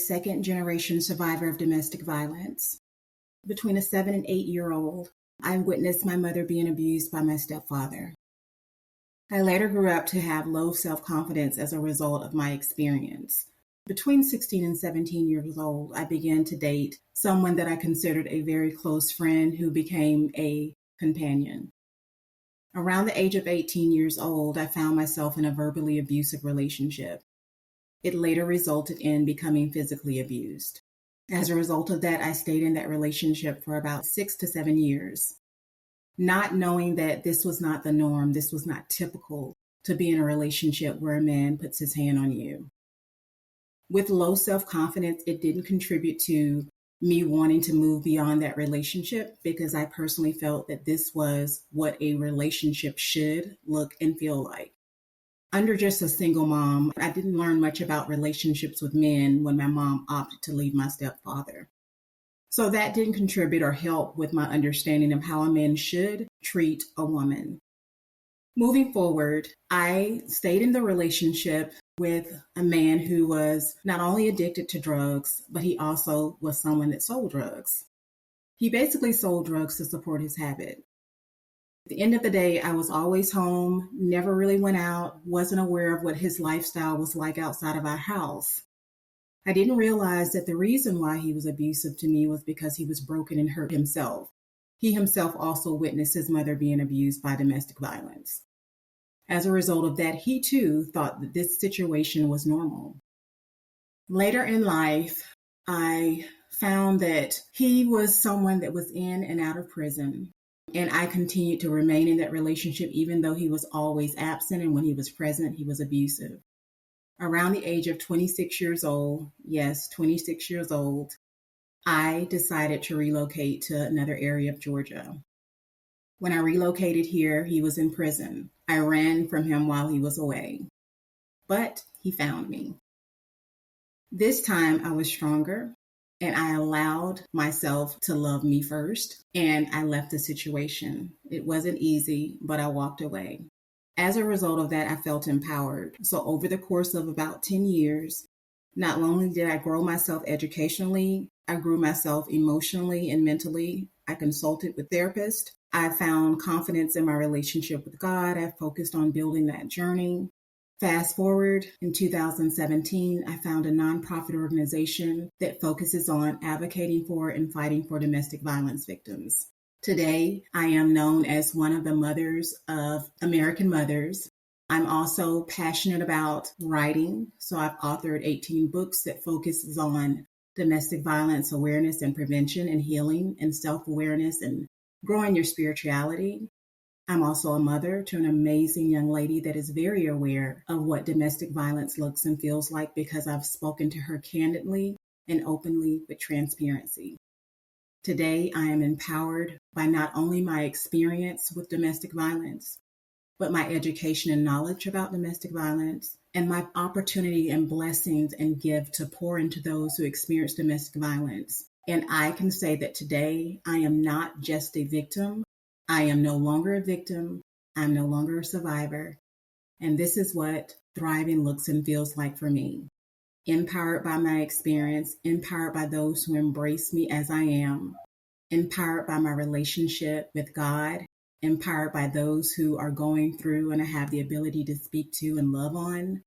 second generation survivor of domestic violence. Between a 7 and 8-year-old, I witnessed my mother being abused by my stepfather. I later grew up to have low self-confidence as a result of my experience. Between 16 and 17 years old, I began to date someone that I considered a very close friend who became a companion. Around the age of 18 years old, I found myself in a verbally abusive relationship. It later resulted in becoming physically abused. As a result of that, I stayed in that relationship for about 6 to 7 years, not knowing that this was not the norm, this was not typical to be in a relationship where a man puts his hand on you. With low self-confidence, it didn't contribute to me wanting to move beyond that relationship because I personally felt that this was what a relationship should look and feel like. Under just a single mom, I didn't learn much about relationships with men when my mom opted to leave my stepfather. So that didn't contribute or help with my understanding of how a man should treat a woman. Moving forward, I stayed in the relationship with a man who was not only addicted to drugs, but he also was someone that sold drugs. He basically sold drugs to support his habit. At the end of the day, I was always home, never really went out, wasn't aware of what his lifestyle was like outside of our house. I didn't realize that the reason why he was abusive to me was because he was broken and hurt himself. He himself also witnessed his mother being abused by domestic violence. As a result of that, he too thought that this situation was normal. Later in life, I found that he was someone that was in and out of prison. And I continued to remain in that relationship even though he was always absent, and when he was present, he was abusive. Around the age of 26 years old, yes, 26 years old, I decided to relocate to another area of Georgia. When I relocated here, he was in prison. I ran from him while he was away, but he found me. This time I was stronger and I allowed myself to love me first, and I left the situation. It wasn't easy, but I walked away. As a result of that, I felt empowered. So over the course of about 10 years, not only did I grow myself educationally, I grew myself emotionally and mentally. I consulted with therapists. I found confidence in my relationship with God. I focused on building that journey. Fast forward, in 2017, I found a nonprofit organization that focuses on advocating for and fighting for domestic violence victims. Today, I am known as one of the mothers of American mothers. I'm also passionate about writing, so I've authored 18 books that focuses on domestic violence awareness and prevention and healing and self-awareness and growing your spirituality. I'm also a mother to an amazing young lady that is very aware of what domestic violence looks and feels like because I've spoken to her candidly and openly with transparency. Today, I am empowered by not only my experience with domestic violence, but my education and knowledge about domestic violence and my opportunity and blessings and gift to pour into those who experience domestic violence. And I can say that today, I am not just a victim. I am no longer a victim. I'm no longer a survivor. And this is what thriving looks and feels like for me. Empowered by my experience, empowered by those who embrace me as I am, empowered by my relationship with God, empowered by those who are going through and I have the ability to speak to and love on.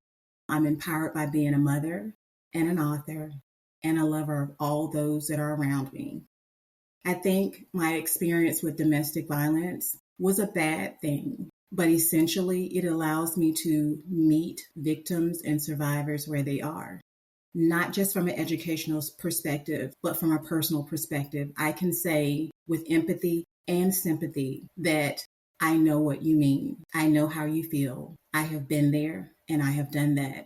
I'm empowered by being a mother and an author and a lover of all those that are around me. I think my experience with domestic violence was a bad thing, but essentially it allows me to meet victims and survivors where they are. Not just from an educational perspective, but from a personal perspective. I can say with empathy and sympathy that I know what you mean. I know how you feel. I have been there and I have done that.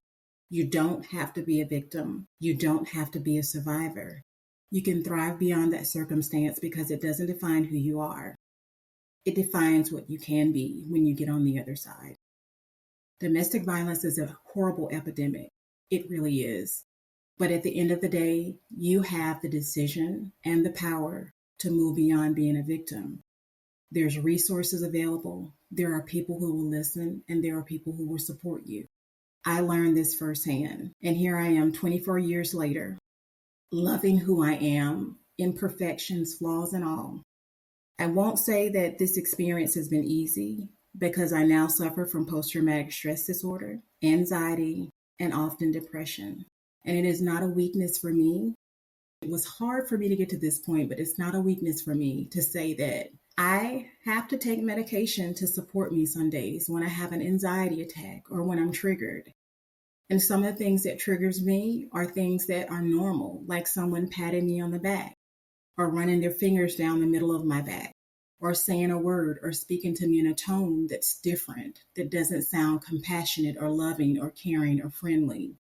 You don't have to be a victim. You don't have to be a survivor. You can thrive beyond that circumstance because it doesn't define who you are. It defines what you can be when you get on the other side. Domestic violence is a horrible epidemic. It really is. But at the end of the day, you have the decision and the power to move beyond being a victim. There's resources available. There are people who will listen, and there are people who will support you. I learned this firsthand. And here I am 24 years later, loving who I am, imperfections, flaws, and all. I won't say that this experience has been easy because I now suffer from post traumatic stress disorder, anxiety, and often depression. And it is not a weakness for me. It was hard for me to get to this point, but it's not a weakness for me to say that I have to take medication to support me some days when I have an anxiety attack or when I'm triggered. And some of the things that triggers me are things that are normal, like someone patting me on the back or running their fingers down the middle of my back or saying a word or speaking to me in a tone that's different, that doesn't sound compassionate or loving or caring or friendly.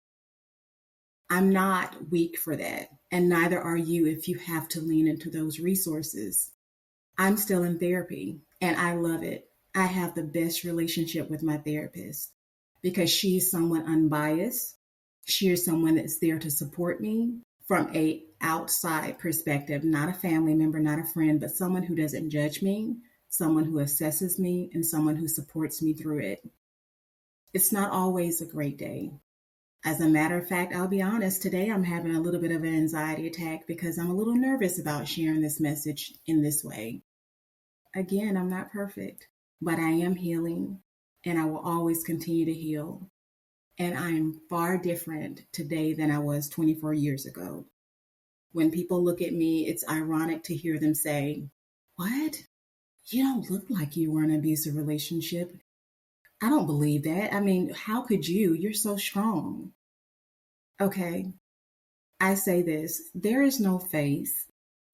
I'm not weak for that, and neither are you if you have to lean into those resources. I'm still in therapy, and I love it. I have the best relationship with my therapist because she's someone unbiased. She is someone that's there to support me from a outside perspective, not a family member, not a friend, but someone who doesn't judge me, someone who assesses me, and someone who supports me through it. It's not always a great day. As a matter of fact, I'll be honest, today I'm having a little bit of an anxiety attack because I'm a little nervous about sharing this message in this way. Again, I'm not perfect, but I am healing and I will always continue to heal. And I am far different today than I was 24 years ago. When people look at me, it's ironic to hear them say, "What? You don't look like you were in an abusive relationship." I don't believe that. I mean, how could you? You're so strong. Okay, I say this, there is no face,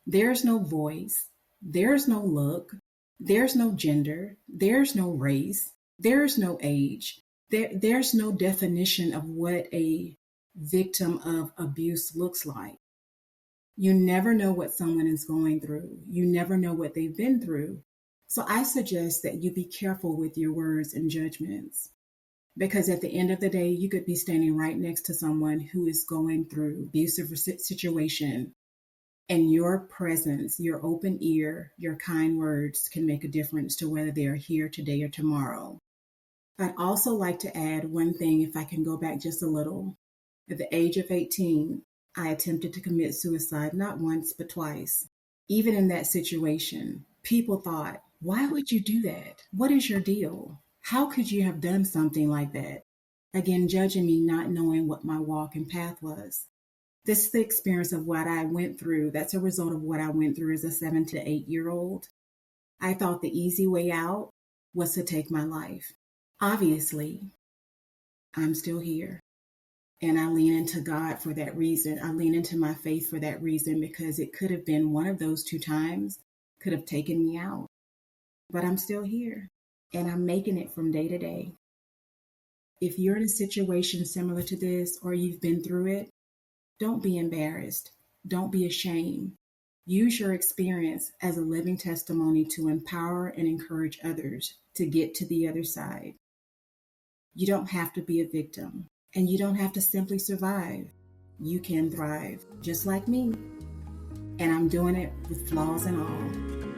there's no voice, there's no look, there's no gender, there's no race, there's no age, there's no definition of what a victim of abuse looks like. You never know what someone is going through. You never know what they've been through. So I suggest that you be careful with your words and judgments. Because at the end of the day, you could be standing right next to someone who is going through abusive situation, and your presence, your open ear, your kind words can make a difference to whether they are here today or tomorrow. I'd also like to add one thing, if I can go back just a little. At the age of 18, I attempted to commit suicide not once, but twice. Even in that situation, people thought, "Why would you do that? What is your deal? How could you have done something like that?" Again, judging me, not knowing what my walk and path was. This is the experience of what I went through. That's a result of what I went through as a 7 to 8 year old. I thought the easy way out was to take my life. Obviously, I'm still here. And I lean into God for that reason. I lean into my faith for that reason because it could have been one of those two times could have taken me out. But I'm still here and I'm making it from day to day. If you're in a situation similar to this or you've been through it, don't be embarrassed. Don't be ashamed. Use your experience as a living testimony to empower and encourage others to get to the other side. You don't have to be a victim, and you don't have to simply survive. You can thrive, just like me. And I'm doing it with flaws and all.